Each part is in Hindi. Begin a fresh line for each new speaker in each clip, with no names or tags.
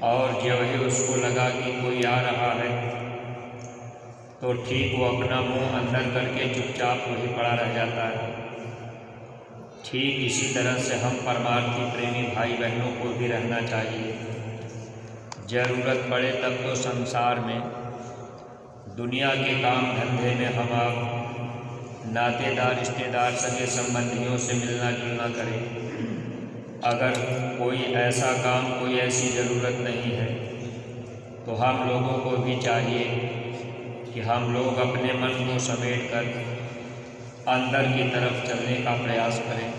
और जब ही उसको लगा कि कोई आ रहा है तो ठीक वो अपना मुंह अंदर करके चुपचाप वहीं पड़ा रह जाता है। ठीक इसी तरह से हम परमार्थी प्रेमी भाई बहनों को भी रहना चाहिए। ज़रूरत पड़े तब तो संसार में, दुनिया के काम धंधे में हम आप नातेदार रिश्तेदार सगे संबंधियों से मिलना जुलना करें। अगर कोई ऐसा काम, कोई ऐसी ज़रूरत नहीं है तो हम लोगों को भी चाहिए कि हम लोग अपने मन को समेट कर अंदर की तरफ चलने का प्रयास करें।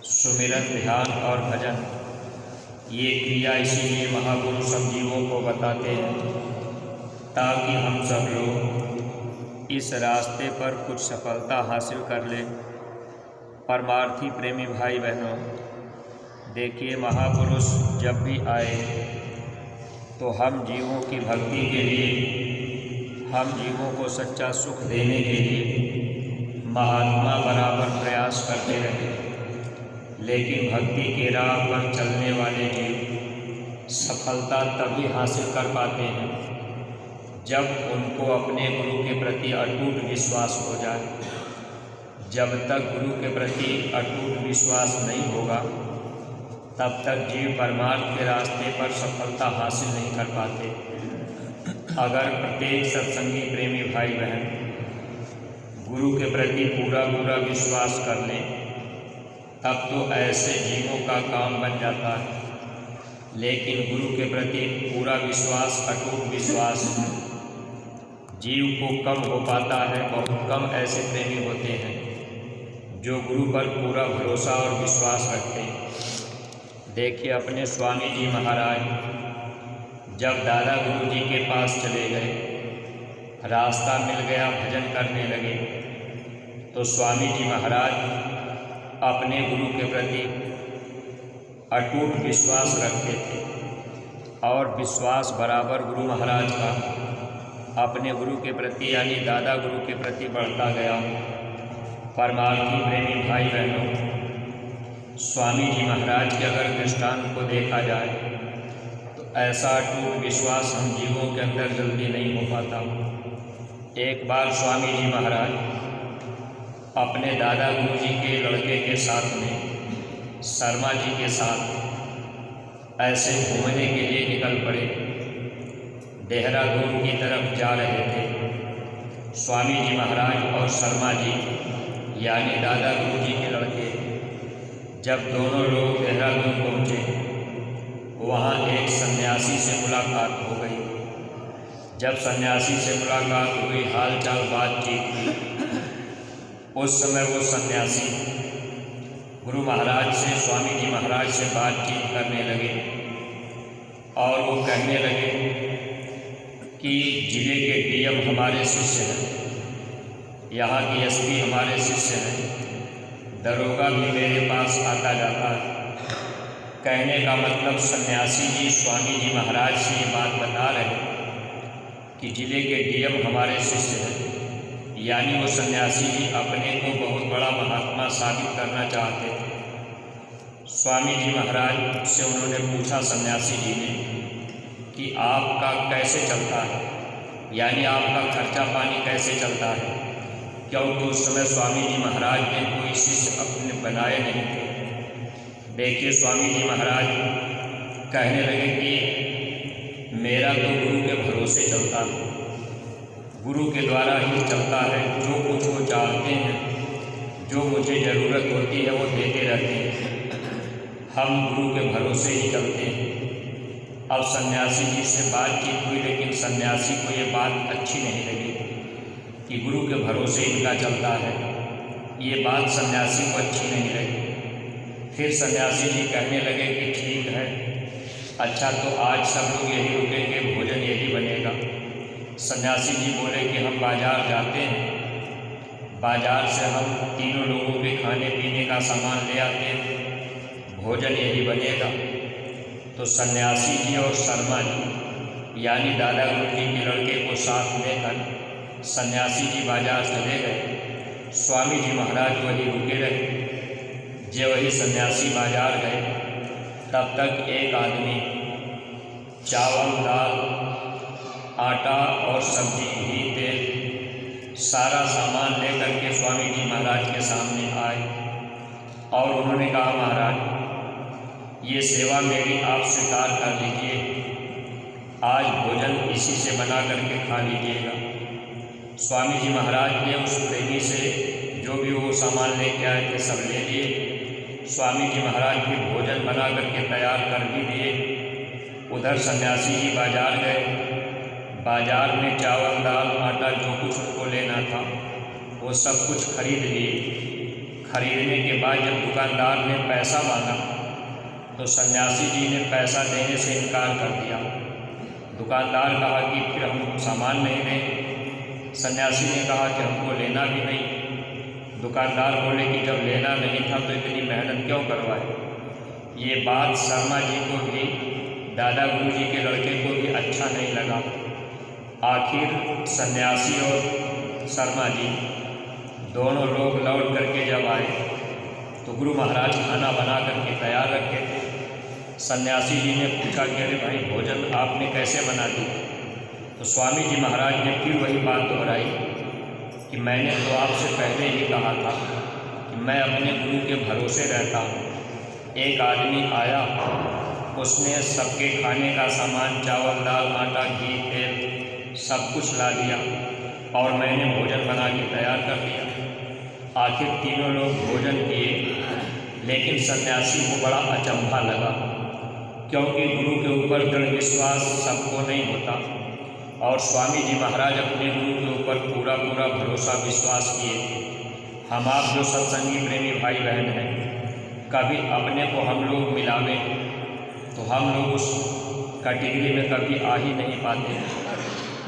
सुमिरन, ध्यान और भजन, ये क्रिया इसीलिए महापुरुष सब जीवों को बताते हैं ताकि हम सब लोग इस रास्ते पर कुछ सफलता हासिल कर लें। परमार्थी प्रेमी भाई बहनों, देखिए महापुरुष जब भी आए तो हम जीवों की भक्ति के लिए, हम जीवों को सच्चा सुख देने के लिए महात्मा बराबर प्रयास करते रहे। लेकिन भक्ति के राह पर चलने वाले जीव सफलता तभी हासिल कर पाते हैं जब उनको अपने गुरु के प्रति अटूट विश्वास हो जाए। जब तक गुरु के प्रति अटूट विश्वास नहीं होगा तब तक जीव परमार्थ के रास्ते पर सफलता हासिल नहीं कर पाते। अगर प्रत्येक सत्संगी प्रेमी भाई बहन गुरु के प्रति पूरा विश्वास कर लें तब तो ऐसे जीवों का काम बन जाता है। लेकिन गुरु के प्रति पूरा विश्वास, अटूट विश्वास जीव को कम हो पाता है। बहुत कम ऐसे प्रेमी होते हैं जो गुरु पर पूरा भरोसा और विश्वास रखते हैं। देखिए अपने स्वामी जी महाराज जब दादा गुरु जी के पास चले गए, रास्ता मिल गया, भजन करने लगे, तो स्वामी जी महाराज अपने गुरु के प्रति अटूट विश्वास रखते थे और विश्वास बराबर गुरु महाराज का अपने गुरु के प्रति यानी दादा गुरु के प्रति बढ़ता गया। परमार्थी प्रेमी भाई बहनों, स्वामी जी महाराज के अगर दृष्टांत को देखा जाए तो ऐसा अटूट विश्वास हम जीवों के अंदर जल्दी नहीं हो पाता। एक बार स्वामी जी महाराज अपने दादा गुरु जी के लड़के के साथ में, शर्मा जी के साथ ऐसे घूमने के लिए निकल पड़े। देहरादून की तरफ जा रहे थे। स्वामी जी महाराज और शर्मा जी यानी दादा गुरु जी के लड़के जब दोनों लोग देहरादून पहुँचे, वहाँ एक सन्यासी से मुलाकात हो गई। जब सन्यासी से मुलाकात हुई, हाल चाल बातचीत हुई, उस समय वो सन्यासी गुरु महाराज से, स्वामी जी महाराज से बातचीत करने लगे और वो कहने लगे कि जिले के डीएम हमारे शिष्य हैं, यहाँ की एसपी हमारे शिष्य हैं, दरोगा भी मेरे पास आता जाता है। कहने का मतलब सन्यासी जी स्वामी जी महाराज से ये बात बता रहे कि जिले के डीएम हमारे शिष्य हैं, यानी वो सन्यासी जी अपने को बहुत बड़ा महात्मा साबित करना चाहते थे। स्वामी जी महाराज से उन्होंने पूछा सन्यासी जी ने कि आपका कैसे चलता है, यानी आपका खर्चा पानी कैसे चलता है, क्योंकि उस समय स्वामी जी महाराज ने कोई शिष्य अपने बनाए नहीं थे। देखिए स्वामी जी महाराज कहने लगे कि मेरा तो गुरु के भरोसे चलता है, गुरु के द्वारा ही चलता है। जो कुछ वो चाहते हैं, जो मुझे ज़रूरत होती है वो देते रहते हैं, हम गुरु के भरोसे ही चलते हैं। अब सन्यासी जी से बातचीत हुई, लेकिन सन्यासी को ये बात अच्छी नहीं लगी कि गुरु के भरोसे इनका चलता है। ये बात सन्यासी को अच्छी नहीं लगी। फिर सन्यासी जी कहने लगे कि ठीक है, अच्छा तो आज सब लोग यही रुकेंगे, भोजन यही बनेगा। सन्यासी जी बोले कि हम बाज़ार जाते हैं, बाज़ार से हम तीनों लोगों के खाने पीने का सामान ले आते हैं, भोजन यही बनेगा। तो सन्यासी जी और शर्मा जी यानी दादा गुरु जी के लड़के को साथ लेकर सन्यासी जी बाज़ार चले गए। स्वामी जी महाराज वहीं रुके रहे। जब वही सन्यासी बाज़ार गए तब तक एक आदमी चावल, दाल, आटा और सब्जी, घी, तेल, सारा सामान लेकर के स्वामी जी महाराज के सामने आए और उन्होंने कहा, महाराज ये सेवा मेरी आप स्वीकार कर लीजिए, आज भोजन इसी से बना करके खा लीजिएगा। स्वामी जी महाराज ने उस प्रेमी से जो भी वो सामान लेके आए थे सब ले लिए। स्वामी जी महाराज भी भोजन बना करके तैयार कर भी दिए। उधर सन्यासी जी बाजार गए। बाजार में चावल, दाल, आटा जो कुछ उनको लेना था वो सब कुछ खरीद लिए। खरीदने के बाद जब दुकानदार ने पैसा मांगा तो सन्यासी जी ने पैसा देने से इनकार कर दिया। दुकानदार कहा कि फिर हम सामान नहीं दें। सन्यासी ने कहा कि हमको लेना भी नहीं। दुकानदार बोले कि जब लेना नहीं था तो इतनी मेहनत क्यों करवाए। ये बात शर्मा जी को भी, दादा गुरु जी के लड़के को भी अच्छा नहीं लगा। आखिर सन्यासी और शर्मा जी दोनों लोग लौट करके जब आए तो गुरु महाराज खाना बना करके तैयार रखे थे। सन्यासी जी ने पूछा कि अरे भाई भोजन आपने कैसे बना दी। तो स्वामी जी महाराज ने फिर वही बात दोहराई कि मैंने तो आपसे पहले ही कहा था कि मैं अपने गुरु के भरोसे रहता हूँ। एक आदमी आया, उसने सबके खाने का सामान, चावल, दाल, आटा, घी, तेल सब कुछ ला दिया और मैंने भोजन बना के तैयार कर दिया। आखिर तीनों लोग भोजन किए, लेकिन सन्यासी को बड़ा अचंभा लगा, क्योंकि गुरु के ऊपर दृढ़ विश्वास सबको नहीं होता और स्वामी जी महाराज अपने गुरु के ऊपर पूरा पूरा भरोसा विश्वास किए थे। हम आप जो सत्संगी प्रेमी भाई बहन हैं, कभी अपने को हम लोग मिलावें तो हम लोग उस कैटेगरी में कभी आ ही नहीं पाते।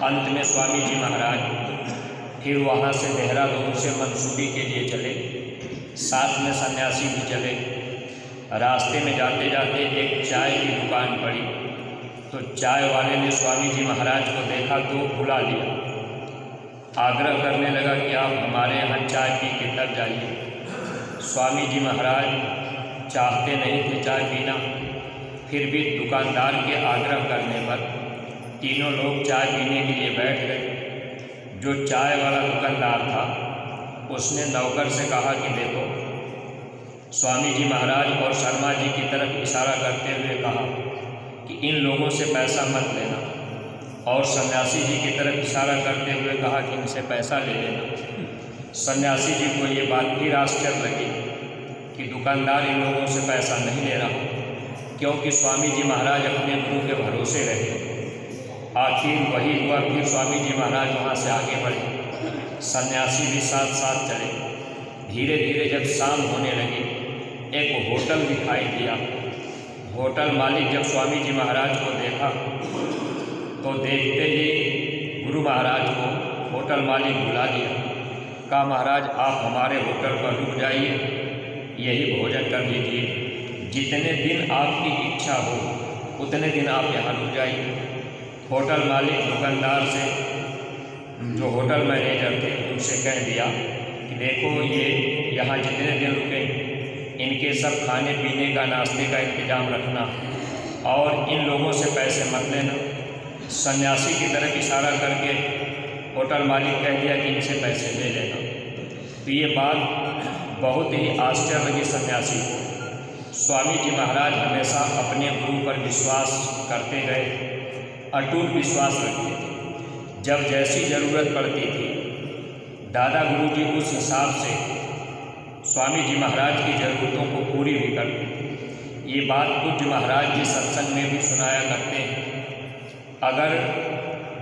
अंत में स्वामी जी महाराज फिर वहाँ से देहरादून से मंसूरी के लिए चले, साथ में सन्यासी भी चले। रास्ते में जाते जाते एक चाय की दुकान पड़ी तो चाय वाले ने स्वामी जी महाराज को देखा तो बुला लिया। आग्रह करने लगा कि आप हमारे यहाँ चाय पी के तब जाइए। स्वामी जी महाराज चाहते नहीं थे चाय पीना, फिर भी दुकानदार के आग्रह करने पर तीनों लोग चाय पीने के लिए बैठ गए। जो चाय वाला दुकानदार था उसने नौकर से कहा कि देखो, स्वामी जी महाराज और शर्मा जी की तरफ इशारा करते हुए कहा कि इन लोगों से पैसा मत लेना, और सन्यासी जी की तरफ इशारा करते हुए कहा कि इनसे पैसा ले लेना। सन्यासी जी को ये बात फिर आश्चर्य लगी कि दुकानदार इन लोगों से पैसा नहीं ले रहा, क्योंकि स्वामी जी महाराज अपने गुरु के भरोसे रहे। आखिर वही हुआ, फिर स्वामी जी महाराज वहाँ से आगे बढ़े, सन्यासी भी साथ साथ चले। धीरे धीरे जब शाम होने लगी, एक होटल दिखाई दिया। होटल मालिक जब स्वामी जी महाराज को देखा तो देखते ही गुरु महाराज को होटल मालिक बुला लिया। कहा, महाराज आप हमारे होटल पर रुक जाइए, यही भोजन कर लीजिए, जितने दिन आपकी इच्छा हो उतने दिन आप यहाँ रुक जाइए। होटल मालिक दुकानदार से, जो होटल मैनेजर थे, उनसे कह दिया कि देखो ये यहाँ जितने दिन रुके इनके सब खाने पीने का, नाश्ते का इंतजाम रखना और इन लोगों से पैसे मत लेना। सन्यासी की तरफ इशारा करके होटल मालिक कह दिया कि इनसे पैसे ले लेना। तो ये बात बहुत ही आश्चर्य लगी सन्यासी को। स्वामी जी महाराज हमेशा अपने गुरु पर विश्वास करते गए, अटूट विश्वास रखते थे। जब जैसी ज़रूरत पड़ती थी दादा गुरु जी उस हिसाब से स्वामी जी महाराज की ज़रूरतों को पूरी भी करते थे। ये बात पूज्य महाराज जी सत्संग में भी सुनाया करते हैं। अगर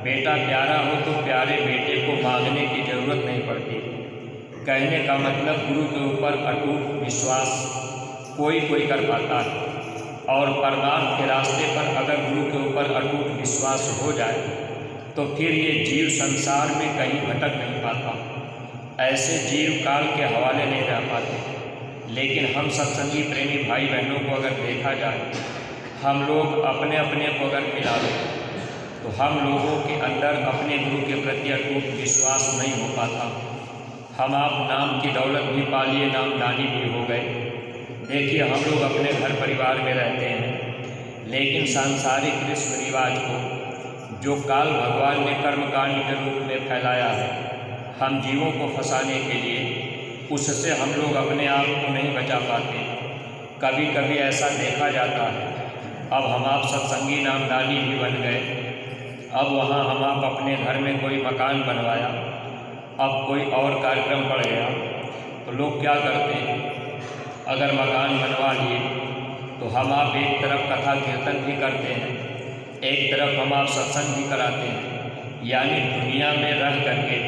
बेटा प्यारा हो तो प्यारे बेटे को मांगने की ज़रूरत नहीं पड़ती। कहने का मतलब गुरु के ऊपर अटूट विश्वास कोई कोई कर पाता है, और परमार्थ के रास्ते पर अगर गुरु के ऊपर अटूट विश्वास हो जाए तो फिर ये जीव संसार में कहीं भटक नहीं पाता। ऐसे जीव काल के हवाले नहीं रह पाते। लेकिन हम सत्संगी प्रेमी भाई बहनों को अगर देखा जाए, हम लोग अपने अपने को अगर मिला लें तो हम लोगों के अंदर अपने गुरु के प्रति अटूट विश्वास नहीं हो पाता। हम आप नाम की दौलत भी पा लिए, नामदानी भी हो गए। देखिए हम लोग अपने घर परिवार में रहते हैं, लेकिन सांसारिक रीति रिवाज को जो काल भगवान ने कर्मकांड के रूप में फैलाया है हम जीवों को फंसाने के लिए, उससे हम लोग अपने आप को नहीं बचा पाते। कभी कभी ऐसा देखा जाता है, अब हम आप सत्संगी नामदानी भी बन गए, अब वहाँ हम आप अपने घर में कोई मकान बनवाया, अब कोई और कार्यक्रम पड़ गया तो लोग क्या करते हैं, अगर मकान बनवा लिए तो हम आप एक तरफ कथा कीर्तन भी करते हैं, एक तरफ हम आप सत्संग भी कराते हैं, यानी दुनिया में रह करके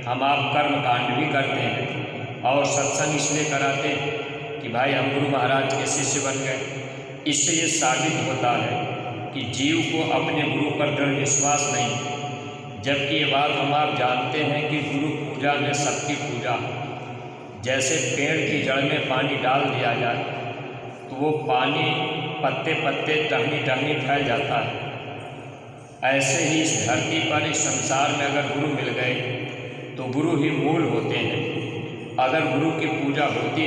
हम आप कर्म कांड भी करते हैं। और सत्संग इसलिए कराते हैं कि भाई हम गुरु महाराज के शिष्य बन गए। इससे ये साबित होता है कि जीव को अपने गुरु पर दृढ़ विश्वास नहीं, जबकि ये बात हम आप जानते हैं कि गुरु पूजा में सबकी पूजा, जैसे पेड़ की जड़ में पानी डाल दिया जाए तो वो पानी पत्ते पत्ते टहनी टहनी फैल जाता है, ऐसे ही इस धरती पर इस संसार में अगर गुरु मिल गए तो गुरु ही मूल होते हैं। अगर गुरु की पूजा होती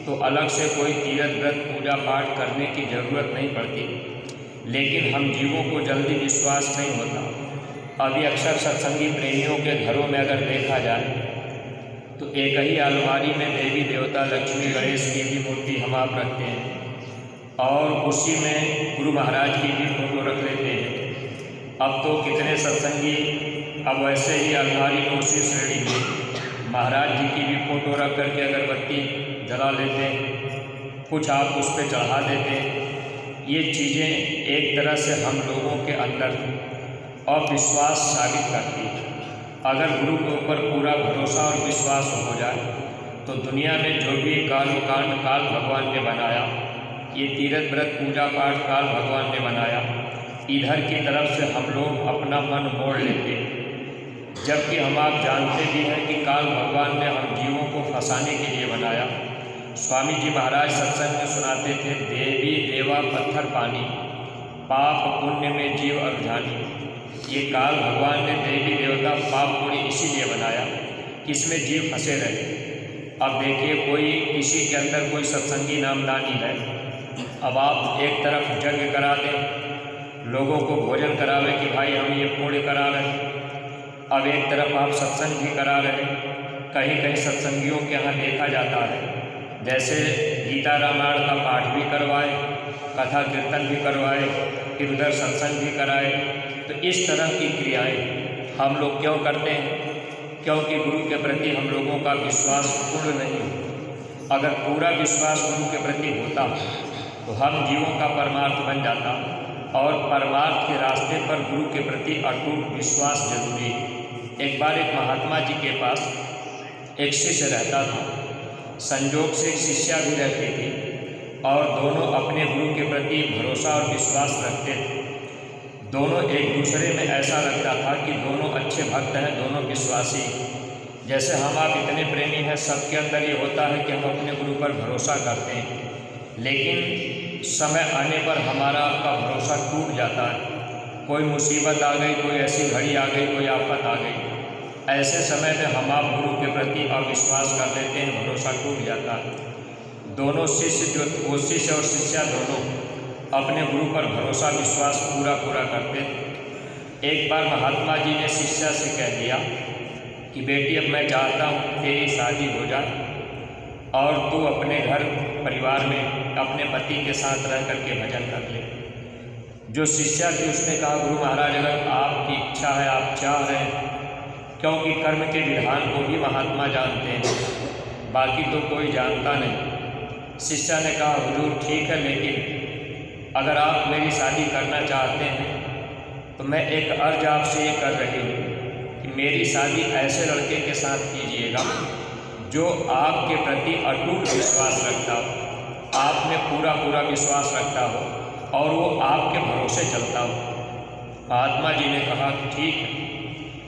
तो अलग से कोई तीर्थ व्रत पूजा पाठ करने की ज़रूरत नहीं पड़ती, लेकिन हम जीवों को जल्दी विश्वास नहीं होता। अभी अक्सर सत्संगी प्रेमियों के घरों में अगर देखा जाए तो एक ही अलमारी में देवी देवता लक्ष्मी गणेश की भी मूर्ति हम आप रखते हैं और उसी में गुरु महाराज की भी फोटो रख लेते हैं। अब तो कितने सत्संगी अब वैसे ही अलमारी में उसी श्रेणी में महाराज जी की भी फोटो रख करके अगरबत्ती जला लेते हैं, कुछ आप उस पर चढ़ा देते हैं। ये चीज़ें एक तरह से हम लोगों के अंदर अविश्वास साबित करती है। अगर गुरु के ऊपर पूरा भरोसा और विश्वास हो जाए तो दुनिया में जो भी कर्मकांड काल भगवान ने बनाया, ये तीर्थ व्रत पूजा पाठ काल भगवान ने बनाया, इधर की तरफ से हम लोग अपना मन मोड़ लेते, जबकि हम आप जानते भी हैं कि काल भगवान ने हम जीवों को फंसाने के लिए बनाया। स्वामी जी महाराज सत्संग में सुनाते थे, देवी देवा पत्थर पानी, पाप पुण्य में जीव अभिजानी। ये काल भगवान ने देवी देवता पाप पुण्य इसीलिए बनाया कि इसमें जीव फंसे रहे। अब देखिए, कोई किसी के अंदर कोई सत्संगी नामदानी है, अब आप एक तरफ यज्ञ करा दें, लोगों को भोजन करावे कि भाई हम ये पुण्य करा रहे हैं, अब एक तरफ आप सत्संग भी करा रहे हैं। कहीं कहीं सत्संगियों के यहाँ देखा जाता है जैसे गीता रामायण का पाठ भी करवाए, कथा कीर्तन भी करवाए, फिर उधर सत्संग भी कराए। तो इस तरह की क्रियाएं हम लोग क्यों करते हैं? क्योंकि गुरु के प्रति हम लोगों का विश्वास पूर्ण नहीं है। अगर पूरा विश्वास गुरु के प्रति होता तो हम जीवों का परमार्थ बन जाता, और परमार्थ के रास्ते पर गुरु के प्रति अटूट विश्वास जरूरी है। एक बार एक महात्मा जी के पास एक शिष्य रहता था, संजोग से एक शिष्या भी रहती थी, और दोनों अपने गुरु के प्रति भरोसा और विश्वास रखते थे। दोनों एक दूसरे में ऐसा लगता था कि दोनों अच्छे भक्त हैं, दोनों विश्वासी। जैसे हम आप इतने प्रेमी हैं, सबके अंदर ये होता है कि हम अपने गुरु पर भरोसा करते हैं, लेकिन समय आने पर हमारा आपका भरोसा टूट जाता है। कोई मुसीबत आ गई, कोई ऐसी घड़ी आ गई, कोई आफत आ गई, ऐसे समय में हम आप गुरु के प्रति अविश्वास कर देते हैं, भरोसा टूट जाता है। दोनों शिष्य वो शिष्य और शिष्या दोनों अपने गुरु पर भरोसा विश्वास पूरा करते थे। एक बार महात्मा जी ने शिष्या से कह दिया कि बेटी, अब मैं चाहता हूँ तेरी शादी हो जाए और तू अपने घर परिवार में अपने पति के साथ रह करके भजन कर ले। जो शिष्या थी उसने कहा, गुरु महाराज, अगर आपकी इच्छा है, आप चाह रहे हैं, क्योंकि कर्म के विधान को भी महात्मा जानते हैं, बाकी तो कोई जानता नहीं। शिष्या ने कहा, हुजूर ठीक है, लेकिन अगर आप मेरी शादी करना चाहते हैं तो मैं एक अर्ज आपसे ये कर रही हूँ कि मेरी शादी ऐसे लड़के के साथ कीजिएगा जो आपके प्रति अटूट विश्वास रखता हो, आप में पूरा विश्वास रखता हो और वो आपके भरोसे चलता हो। महात्मा जी ने कहा ठीक है।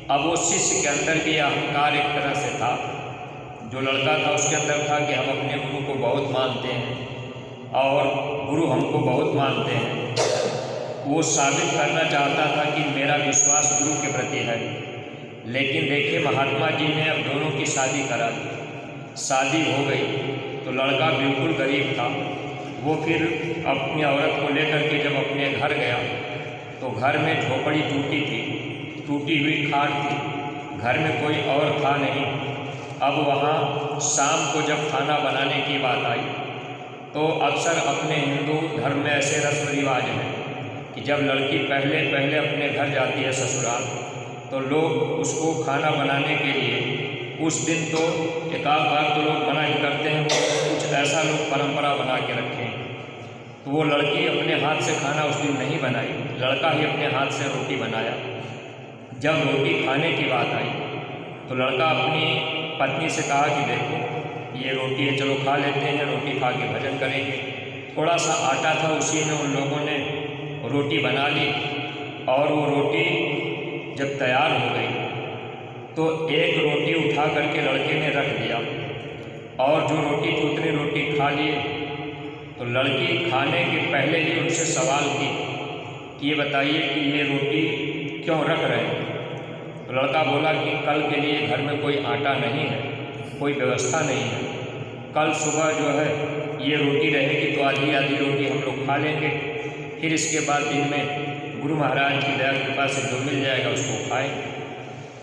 अब वो शिष्य के अंदर भी अहंकार एक तरह से था, जो लड़का था उसके अंदर था कि हम अपने गुरु को बहुत मानते हैं और गुरु हमको बहुत मानते हैं। वो साबित करना चाहता था कि मेरा विश्वास गुरु के प्रति है। लेकिन देखिए, महात्मा जी ने अब दोनों की शादी करा दी। शादी हो गई तो लड़का बिल्कुल गरीब था, वो फिर अपनी औरत को लेकर के जब अपने घर गया तो घर में झोपड़ी टूटी थी, टूटी हुई खाट थी, घर में कोई और था नहीं। अब वहाँ शाम को जब खाना बनाने की बात आई तो अक्सर अपने हिंदू धर्म में ऐसे रस्म रिवाज हैं कि जब लड़की पहले पहले अपने घर जाती है ससुराल तो लोग उसको खाना बनाने के लिए उस दिन तो एक आध बार तो लोग मना ही करते हैं, कुछ ऐसा लोग परंपरा बना के रखें। तो वो लड़की अपने हाथ से खाना उस दिन नहीं बनाई, लड़का ही अपने हाथ से रोटी बनाया। जब रोटी खाने की बात आई तो लड़का अपनी पत्नी से कहा कि देखो ये रोटी है, चलो खा लेते हैं, रोटी खा के भजन करेंगे। थोड़ा सा आटा था, उसी में उन लोगों ने रोटी बना ली और वो रोटी जब तैयार हो गई तो एक रोटी उठा करके लड़के ने रख दिया और जो रोटी थी उतनी रोटी खा लिए। तो लड़की खाने के पहले ही उनसे सवाल की कि ये बताइए कि ये रोटी क्यों रख रहे हैं। तो लड़का बोला कि कल के लिए घर में कोई आटा नहीं है, कोई व्यवस्था नहीं है, कल सुबह जो है ये रोटी रहेगी तो आधी आधी रोटी हम लोग खा लेंगे, फिर इसके बाद दिन में गुरु महाराज की दया कृपा से जो मिल जाएगा उसको खाएं।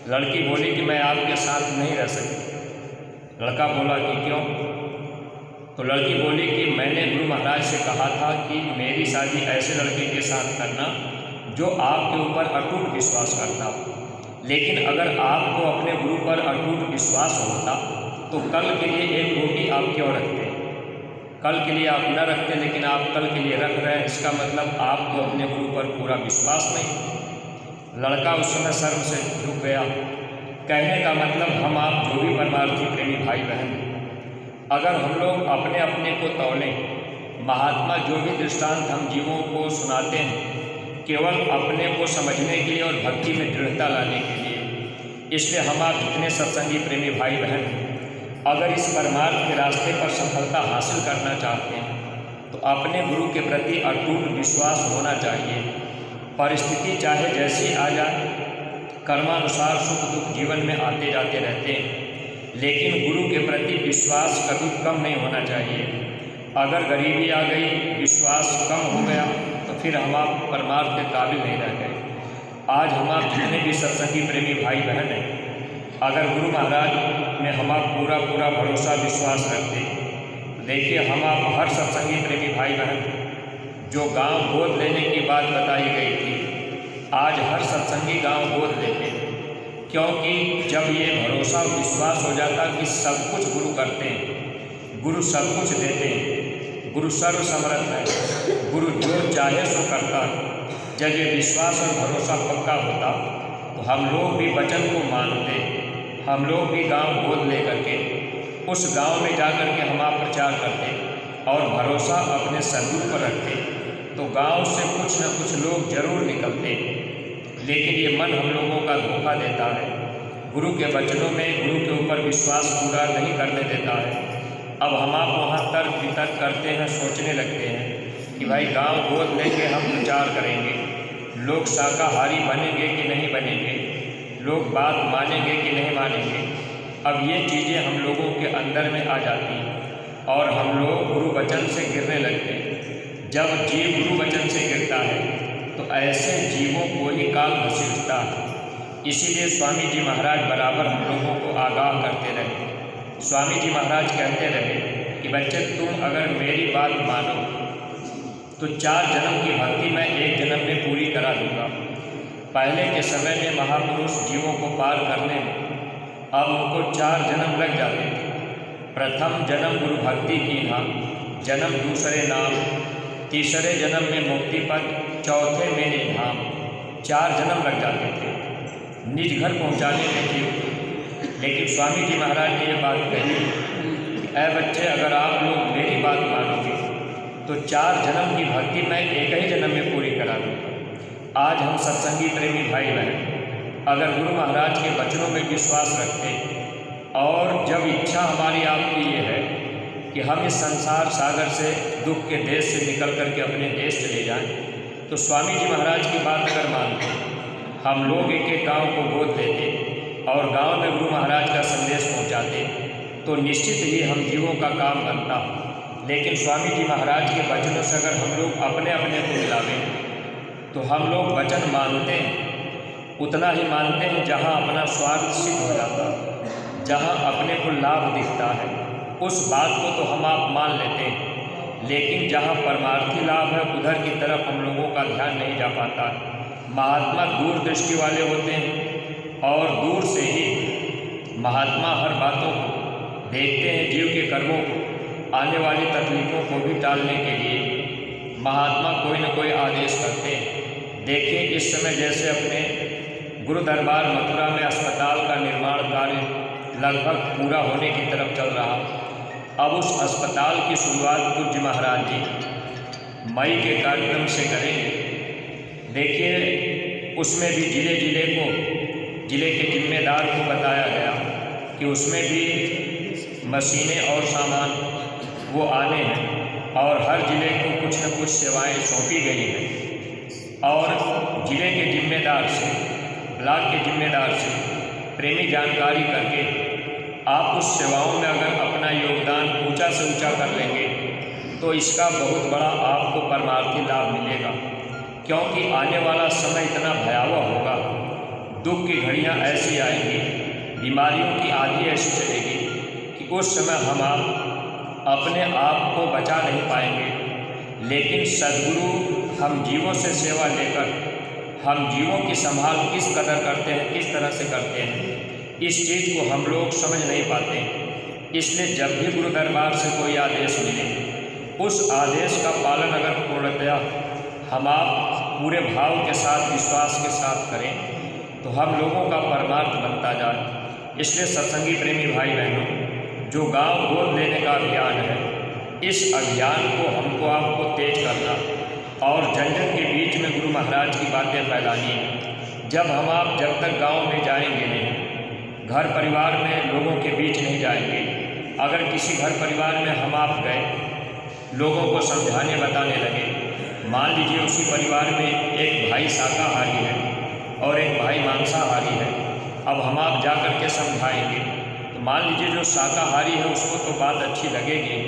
लड़की बोली कि मैं आपके साथ नहीं रह सकती। लड़का बोला कि क्यों? तो लड़की बोली कि मैंने गुरु महाराज से कहा था कि मेरी शादी ऐसे लड़के के साथ करना जो आपके ऊपर अटूट विश्वास करता, लेकिन अगर आपको अपने गुरु पर अटूट विश्वास होता तो कल के लिए एक रोटी आप क्यों रखते? कल के लिए आप न रखते लेकिन आप कल के लिए रख रहे हैं, इसका मतलब आपको अपने गुरु पर पूरा विश्वास नहीं। लड़का उस समय शर्म से झुक गया। कहने का मतलब हम आप जो भी परमार्थी प्रेमी भाई बहन, अगर हम लोग अपने अपने को तौलें, महात्मा जो भी दृष्टांत हम जीवों को सुनाते हैं केवल अपने को समझने के लिए और भक्ति में दृढ़ता लाने के लिए। इसलिए हम आप जितने सत्संगी प्रेमी भाई बहन अगर इस परमार्थ के रास्ते पर सफलता हासिल करना चाहते हैं तो अपने गुरु के प्रति अटूट विश्वास होना चाहिए। परिस्थिति चाहे जैसी आ जाए, कर्मानुसार सुख दुख जीवन में आते जाते रहते हैं, लेकिन गुरु के प्रति विश्वास कभी कम नहीं होना चाहिए। अगर गरीबी आ गई, विश्वास कम हो गया तो फिर हम आप परमार्थ के काबिल नहीं रह गए। आज हम आप जितने भी सत्संगी प्रेमी भाई बहन हैं, अगर गुरु महाराज में हम आप पूरा पूरा भरोसा विश्वास रखते, देखिए हम आप हर सत्संगी प्रेमी भाई बहन जो गांव गोद लेने की बात बताई गई थी, आज हर सत्संगी गांव गोद लेते, क्योंकि जब ये भरोसा विश्वास हो जाता कि सब कुछ गुरु करते हैं, गुरु सब कुछ देते हैं, गुरु सर्व समर्थ है, गुरु जो चाहे सो करता, जब ये विश्वास और भरोसा पक्का होता तो हम लोग भी वचन को मानते, हम लोग भी गांव गोद ले करके उस गांव में जा कर के हम आप प्रचार करते और भरोसा अपने सद्गुरु पर रखते तो गांव से कुछ न कुछ लोग जरूर निकलते। लेकिन ये मन हम लोगों का धोखा देता है, गुरु के वचनों में गुरु के ऊपर विश्वास पूरा नहीं करने देता है। अब हम आप वहाँ तर्क वितर्क करते हैं, सोचने लगते हैं कि भाई गांव गोद लेके हम प्रचार करेंगे, लोग शाकाहारी बनेंगे कि नहीं बनेंगे, लोग बात मानेंगे कि नहीं मानेंगे। अब ये चीज़ें हम लोगों के अंदर में आ जाती हैं और हम लोग गुरु वचन से गिरने लगते हैं। जब जीव गुरु वचन से गिरता है तो ऐसे जीवों को ही काल घसीटता है। इसीलिए स्वामी जी महाराज बराबर हम लोगों को आगाह करते रहे। स्वामी जी महाराज कहते रहे कि बच्चे तुम अगर मेरी बात मानो तो 4 जन्म की भक्ति मैं 1 जन्म में पूरी करा दूँगा। पहले के समय में महापुरुष जीवों को पार करने में अब उनको 4 जन्म लग जाते थे। प्रथम जन्म गुरु भक्ति की नाम, जन्म दूसरे नाम, तीसरे जन्म में मुक्ति पद, चौथे में निधाम। 4 जन्म लग जाते थे निज घर पहुँचाने में जीव। लेकिन स्वामी जी महाराज ने ये बात कही कि ऐ बच्चे अगर आप लोग मेरी बात मानोगे तो 4 जन्म की भक्ति मैं 1 ही जन्म में पूरी करा दूँगा। आज हम सत्संगी प्रेमी भाई बहन अगर गुरु महाराज के वचनों में विश्वास रखते और जब इच्छा हमारी आपकी ये है कि हम इस संसार सागर से दुख के देश से निकल करके अपने देश चले जाएं, तो स्वामी जी महाराज की बात अगर मानते, हम लोग एक एक गाँव को गोद लेते और गांव में गुरु महाराज का संदेश पहुंचाते तो निश्चित ही हम जीवों का काम बनता। लेकिन स्वामी जी महाराज के वचनों से अगर हम लोग अपने अपने को मिलावें तो हम लोग वचन मानते हैं, उतना ही मानते हैं जहाँ अपना स्वार्थ सिद्ध हो जाता है, जहाँ अपने को लाभ दिखता है उस बात को तो हम आप मान लेते हैं, लेकिन जहाँ परमार्थी लाभ है उधर की तरफ हम लोगों का ध्यान नहीं जा पाता। महात्मा दूरदृष्टि वाले होते हैं और दूर से ही महात्मा हर बातों को देखते हैं, जीव के कर्मों को, आने वाली तकलीफ़ों को भी टालने के लिए महात्मा कोई न कोई आदेश करते हैं। देखिए इस समय जैसे अपने गुरु दरबार मथुरा में अस्पताल का निर्माण कार्य लगभग पूरा होने की तरफ चल रहा। अब उस अस्पताल की शुरुआत पूज्य महाराज जी मई के कार्यक्रम से करेंगे। देखिए उसमें भी जिले के जिम्मेदार को बताया गया कि उसमें भी मशीनें और सामान वो आने हैं और हर ज़िले को कुछ न कुछ सेवाएं सौंपी गई हैं और ज़िले के जिम्मेदार से, ब्लॉक के जिम्मेदार से प्रेमी जानकारी करके आप उस सेवाओं में अगर अपना योगदान ऊंचा से ऊंचा कर लेंगे तो इसका बहुत बड़ा आपको परमार्थी लाभ मिलेगा। क्योंकि आने वाला समय इतना भयावह होगा, दुख की घड़ियां ऐसी आएंगी, बीमारियों की आंधी ऐसी चलेगी कि उस समय हम आप अपने आप को बचा नहीं पाएंगे। लेकिन सद्गुरु हम जीवों से सेवा लेकर हम जीवों की संभाल किस कदर करते हैं, किस तरह से करते हैं, इस चीज़ को हम लोग समझ नहीं पाते। इसलिए जब भी गुरु दरबार से कोई आदेश मिले उस आदेश का पालन अगर पूर्णतया हम आप पूरे भाव के साथ, विश्वास के साथ करें तो हम लोगों का परमार्थ बनता जाए। इसलिए सत्संगी प्रेमी भाई बहनों, जो गांव गोद लेने का अभियान है, इस अभियान को हमको आपको तेज करना और जन जन के बीच में गुरु महाराज की बातें फैलानी है। जब तक गांव में जाएंगे नहीं, घर परिवार में लोगों के बीच नहीं जाएंगे, अगर किसी घर परिवार में हम आप गए, लोगों को समझाने बताने लगे, मान लीजिए उसी परिवार में एक भाई शाकाहारी है और एक भाई मांसाहारी है, अब हम आप जा कर के समझाएंगे तो मान लीजिए जो शाकाहारी है उसको तो बात अच्छी लगेगी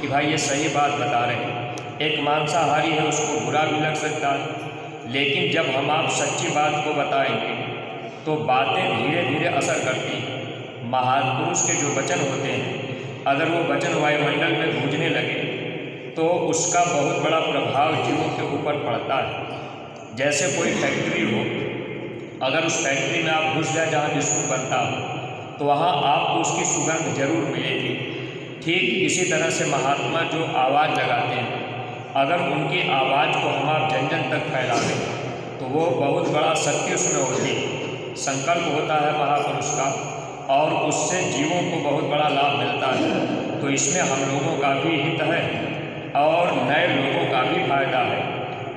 कि भाई ये सही बात बता रहे हैं, एक मांसाहारी है उसको बुरा भी लग सकता है। लेकिन जब हम आप सच्ची बात को बताएंगे तो बातें धीरे धीरे असर करती हैं। महापुरुष के जो वचन होते हैं, अगर वो वचन वायुमंडल में गूंजने लगे तो उसका बहुत बड़ा प्रभाव जीवों के ऊपर पड़ता है। जैसे कोई फैक्ट्री हो, अगर उस फैक्ट्री में आप घुस जाए जहाँ बिस्कुट बनता हो तो वहाँ आपको उसकी सुगंध जरूर मिलेगी। ठीक इसी तरह से महात्मा जो आवाज़ लगाते हैं, अगर उनकी आवाज़ को हम आप जन जन तक फैला दें तो वो बहुत बड़ा शक्ति उसमें होती, संकल्प होता है महापुरुष का और उससे जीवों को बहुत बड़ा लाभ मिलता है। तो इसमें हम लोगों का भी हित है और नए लोगों का भी फायदा है।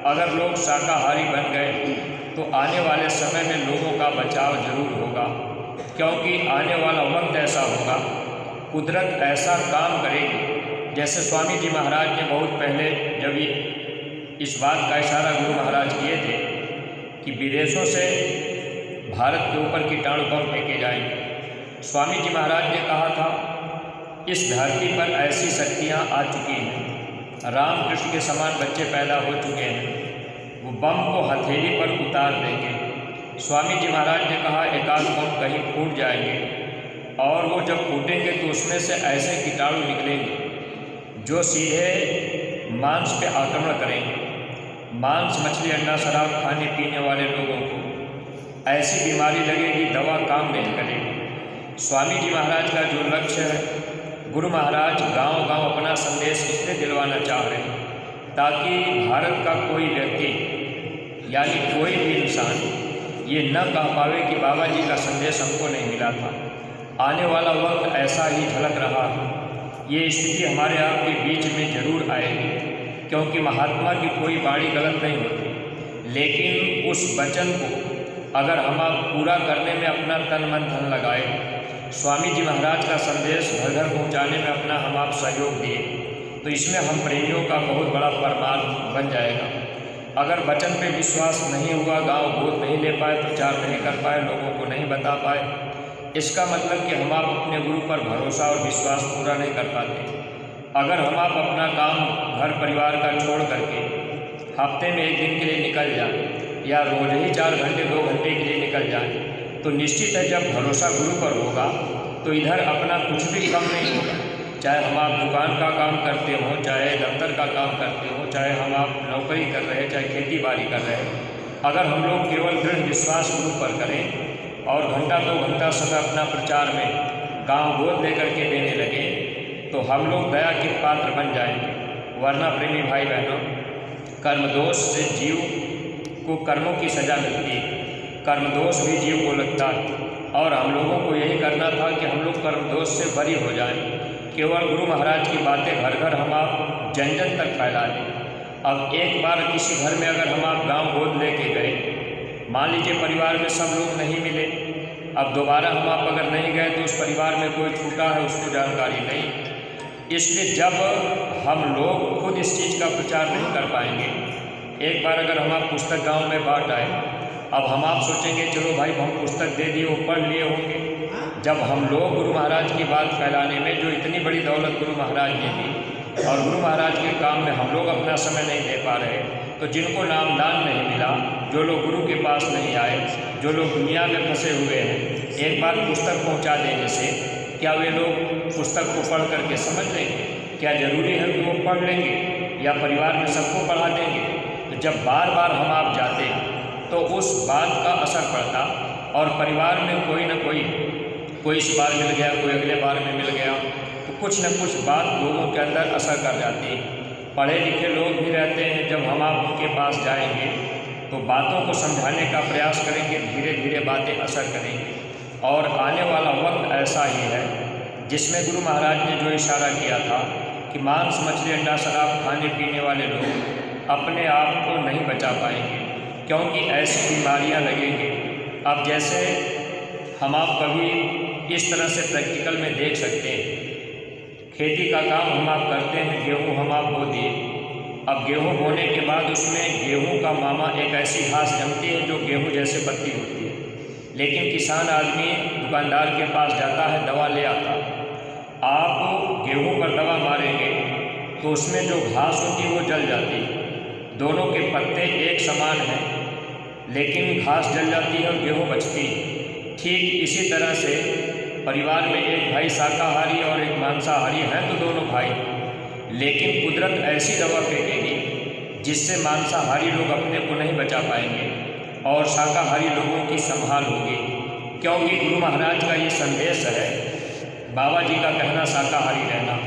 अगर लोग शाकाहारी बन गए तो आने वाले समय में लोगों का बचाव जरूर होगा, क्योंकि आने वाला वक्त ऐसा होगा, कुदरत ऐसा काम करेगी। जैसे स्वामी जी महाराज ने बहुत पहले जब इस बात का इशारा गुरु महाराज किए थे कि विदेशों से भारत के ऊपर कीटाणु बम फेंके जाएंगे, स्वामी जी महाराज ने कहा था इस धरती पर ऐसी शक्तियाँ आ चुकी हैं, रामकृष्ण के समान बच्चे पैदा हो चुके हैं, वो बम को हथेली पर उतार देंगे। स्वामी जी महाराज ने कहा एकाध बम कहीं फूट जाएंगे और वो जब फूटेंगे तो उसमें से ऐसे कीटाणु निकलेंगे जो सीधे मांस पे आक्रमण करेंगे। मांस, मछली, अंडा, शराब खाने पीने वाले लोगों को ऐसी बीमारी लगेगी, दवा काम नहीं करेगी। स्वामी जी महाराज का जो लक्ष्य है, गुरु महाराज गांव-गांव अपना संदेश इसलिए दिलवाना चाह रहे हैं ताकि भारत का कोई व्यक्ति यानी कोई भी इंसान ये न कह पावे कि बाबा जी का संदेश हमको नहीं मिला था। आने वाला वक्त ऐसा ही झलक रहा है। ये स्थिति हमारे आपके बीच में जरूर आएगी, क्योंकि महात्मा की कोई वाणी गलत नहीं होती, लेकिन उस वचन को अगर हम आप पूरा करने में अपना तन मन धन लगाए, स्वामी जी महाराज का संदेश घर घर पहुँचाने में अपना हम आप सहयोग दिए, तो इसमें हम प्रेमियों का बहुत बड़ा परमार्थ बन जाएगा। अगर वचन पे विश्वास नहीं हुआ, गांव गोद नहीं ले पाए, प्रचार नहीं कर पाए, लोगों को नहीं बता पाए, इसका मतलब कि हम आप अपने गुरु पर भरोसा और विश्वास पूरा नहीं कर पाते। अगर हम आप अपना काम घर परिवार का छोड़ करके हफ्ते में एक दिन के लिए निकल जाएं या रोज़ ही 4 घंटे 2 घंटे के लिए निकल जाएं, तो निश्चित है जब भरोसा गुरु पर होगा तो इधर अपना कुछ भी कम नहीं होगा। चाहे हम आप दुकान का काम करते हों, चाहे दफ्तर का काम करते हों, चाहे हम आप नौकरी कर रहे हैं, चाहे खेती बाड़ी कर रहे हैं, अगर हम लोग केवल दृढ़ विश्वास गुरु पर करें और घंटा 2 घंटा समय अपना प्रचार में गांव गोद लेकर के देने लगे तो हम लोग दया के पात्र बन जाएंगे। वरना प्रेमी भाई बहनों, कर्म दोष से जीव को कर्मों की सज़ा मिलती है, कर्म दोष भी जीव को लगता है। और हम लोगों को यही करना था कि हम लोग कर्म दोष से बरी हो जाएं। केवल गुरु महाराज की बातें घर घर हम आप जन जन तक फैला दें। अब एक बार किसी घर में अगर हम आप गाँव गोद लेके गए, मान लीजिए परिवार में सब लोग नहीं मिले, अब दोबारा हम आप अगर नहीं गए तो उस परिवार में कोई छूटा है उसको जानकारी नहीं। इसलिए जब हम लोग खुद इस चीज़ का प्रचार नहीं कर पाएंगे, एक बार अगर हम आप पुस्तक गांव में बांट आए, अब हम आप सोचेंगे चलो भाई हम पुस्तक दे दिए, वो पढ़ लिए होंगे। जब हम लोग गुरु महाराज की बात फैलाने में जो इतनी बड़ी दौलत गुरु महाराज ने दी और गुरु महाराज के काम में हम लोग अपना समय नहीं दे पा रहे, तो जिनको नामदान नहीं मिला, जो लोग गुरु के पास नहीं आए, जो लोग दुनिया में फंसे हुए हैं, एक बार पुस्तक पहुँचा देने से क्या वे लोग पुस्तक को पढ़ करके समझ लेंगे? क्या ज़रूरी है कि वो पढ़ लेंगे या परिवार में सबको पढ़ा देंगे? तो जब बार बार हम आप जाते तो उस बात का असर पड़ता और परिवार में कोई न कोई इस बार मिल गया, कोई अगले बार में मिल गया, तो कुछ न कुछ बात लोगों के अंदर असर कर जाती है। पढ़े लिखे लोग भी रहते हैं, जब हम आप उनके पास जाएंगे तो बातों को समझाने का प्रयास करेंगे, धीरे धीरे बातें असर करेंगी। और आने वाला वक्त ऐसा ही है जिसमें गुरु महाराज ने जो इशारा किया था कि मांस मछली अंडा शराब खाने पीने वाले लोग अपने आप को नहीं बचा पाएंगे, क्योंकि ऐसी बीमारियां लगेंगी। अब जैसे हम आप कभी इस तरह से प्रैक्टिकल में देख सकते हैं, खेती का काम हम आप करते हैं, गेहूँ हम आप बो दिए, अब गेहूँ बोने के बाद उसमें गेहूँ का मामा एक ऐसी घास जमती है जो गेहूँ जैसे पत्ती होती है, लेकिन किसान आदमी दुकानदार के पास जाता है, दवा ले आता। आप गेहूं पर दवा मारेंगे तो उसमें जो घास होती है वो जल जाती है। दोनों के पत्ते एक समान हैं, लेकिन घास जल जाती है और गेहूं बचती है। ठीक इसी तरह से परिवार में एक भाई शाकाहारी और एक मांसाहारी हैं तो दोनों भाई, लेकिन कुदरत ऐसी दवा फेंकेगी जिससे मांसाहारी लोग अपने को नहीं बचा पाएंगे और शाकाहारी लोगों की संभाल होगी। क्योंकि गुरु महाराज का ये संदेश है, बाबा जी का कहना शाकाहारी रहना,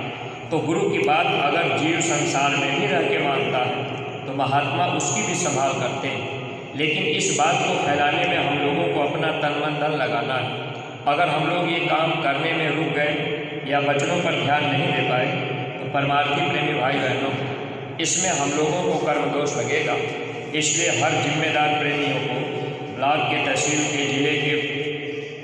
तो गुरु की बात अगर जीव संसार में भी रह के मानता है तो महात्मा उसकी भी संभाल करते हैं। लेकिन इस बात को फैलाने में हम लोगों को अपना तन मन धन लगाना है। अगर हम लोग ये काम करने में रुक गए या वचनों पर ध्यान नहीं दे पाए तो परमार्थी प्रेमी भाई बहनों, इसमें हम लोगों को कर्म दोष लगेगा। इसलिए हर जिम्मेदार प्रेमियों को ब्लॉक के, तहसील के, जिले के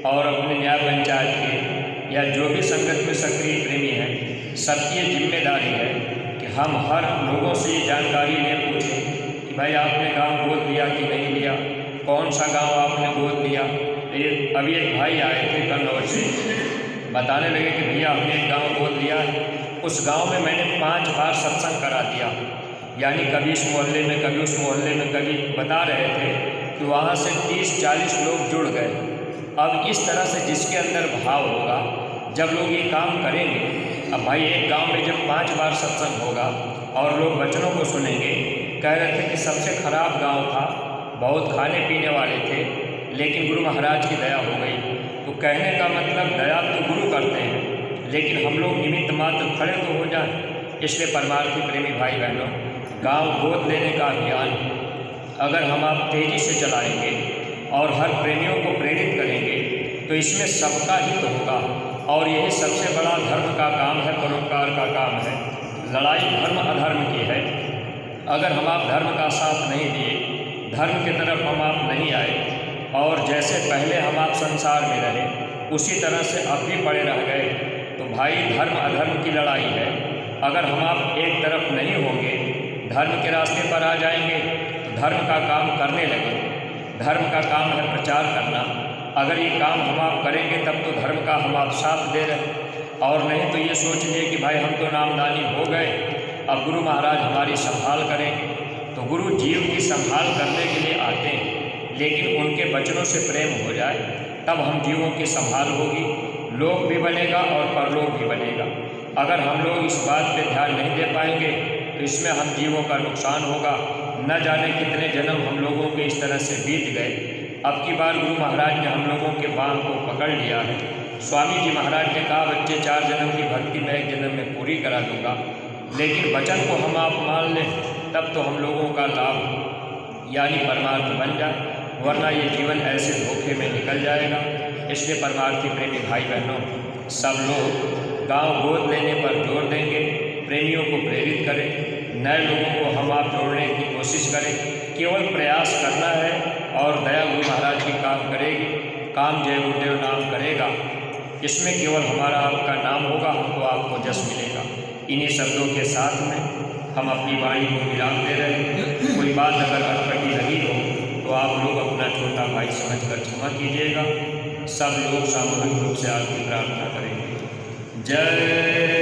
और अपने न्याय पंचायत के या जो भी संगत में सक्रिय प्रेमी हैं, सबकी ये जिम्मेदारी है कि हम हर लोगों से ये जानकारी लें, पूछें कि भाई आपने गांव गोद लिया कि नहीं लिया, कौन सा गांव आपने गोद लिया। अभी एक भाई आए थे कन्नौज से, बताने लगे कि भैया हमने एक गाँव गोद लिया है, उस गाँव में मैंने 5 बार सत्संग करा दिया, यानी कभी इस मोहल्ले में, कभी उस मोहल्ले में, कभी बता रहे थे कि वहाँ से 30-40 लोग जुड़ गए। अब इस तरह से जिसके अंदर भाव होगा, जब लोग ये काम करेंगे, अब भाई एक गांव में जब 5 बार सत्संग होगा और लोग वचनों को सुनेंगे, कह रहे थे कि सबसे खराब गांव था, बहुत खाने पीने वाले थे, लेकिन गुरु महाराज की दया हो गई। तो कहने का मतलब दया तो गुरु करते हैं, लेकिन हम लोग निमित्त मात्र खड़े तो हो जाएं। इसलिए परमार्थी प्रेमी भाई बहनों, गांव गोद लेने का अभियान अगर हम आप तेज़ी से चलाएंगे और हर प्रेमियों को प्रेरित करेंगे तो इसमें सबका हित होगा। और यही सबसे बड़ा धर्म का काम है, परोपकार का काम है। लड़ाई धर्म अधर्म की है। अगर हम आप धर्म का साथ नहीं दिए, धर्म की तरफ हम आप नहीं आए और जैसे पहले हम आप संसार में रहे उसी तरह से अब भी पड़े रह गए, तो भाई धर्म अधर्म की लड़ाई है। अगर हम आप एक तरफ नहीं होंगे, धर्म के रास्ते पर आ जाएंगे तो धर्म का काम करने लगे। धर्म का काम है प्रचार करना। अगर ये काम हम आप करेंगे तब तो धर्म का हम आप साथ दे रहे हैं। और नहीं तो ये सोच लिए कि भाई हम तो नामदानी हो गए, अब गुरु महाराज हमारी संभाल करेंगे। तो गुरु जीव की संभाल करने के लिए आते हैं, लेकिन उनके वचनों से प्रेम हो जाए तब हम जीवों की संभाल होगी, लोक भी बनेगा और परलोक भी बनेगा। अगर हम लोग इस बात पे ध्यान नहीं दे पाएंगे तो इसमें हम जीवों का नुकसान होगा। न जाने कितने जन्म हम लोगों के इस तरह से बीत गए। अब की बार गुरु महाराज ने हम लोगों के बांह को पकड़ लिया है। स्वामी जी महाराज ने कहा बच्चे 4 जन्म की भक्ति मैं 1 जन्म में पूरी करा दूंगा, लेकिन वचन को हम आप मान लें तब तो हम लोगों का लाभ यानी परमार्थ बन जाए, वरना ये जीवन ऐसे धोखे में निकल जाएगा। इसलिए परमार्थी प्रेमी भाई बहनों, सब लोग गांव गोद लेने पर जोर देंगे, प्रेमियों को प्रेरित करें, नए लोगों को हम आप जोड़ने की कोशिश करें। केवल प्रयास करना है और दया गुरु महाराज की काम करेगी, काम जय गुरुदेव नाम करेगा। इसमें केवल हमारा आपका नाम होगा, हमको आपको जस मिलेगा। इन्हीं शब्दों के साथ में हम अपनी वाणी को विराम दे रहे हैं। कोई बात अगर अटपटी लगी हो तो आप लोग अपना छोटा भाई समझकर क्षमा कीजिएगा। सब लोग सामूहिक रूप से आपकी प्रार्थना करेंगे। जय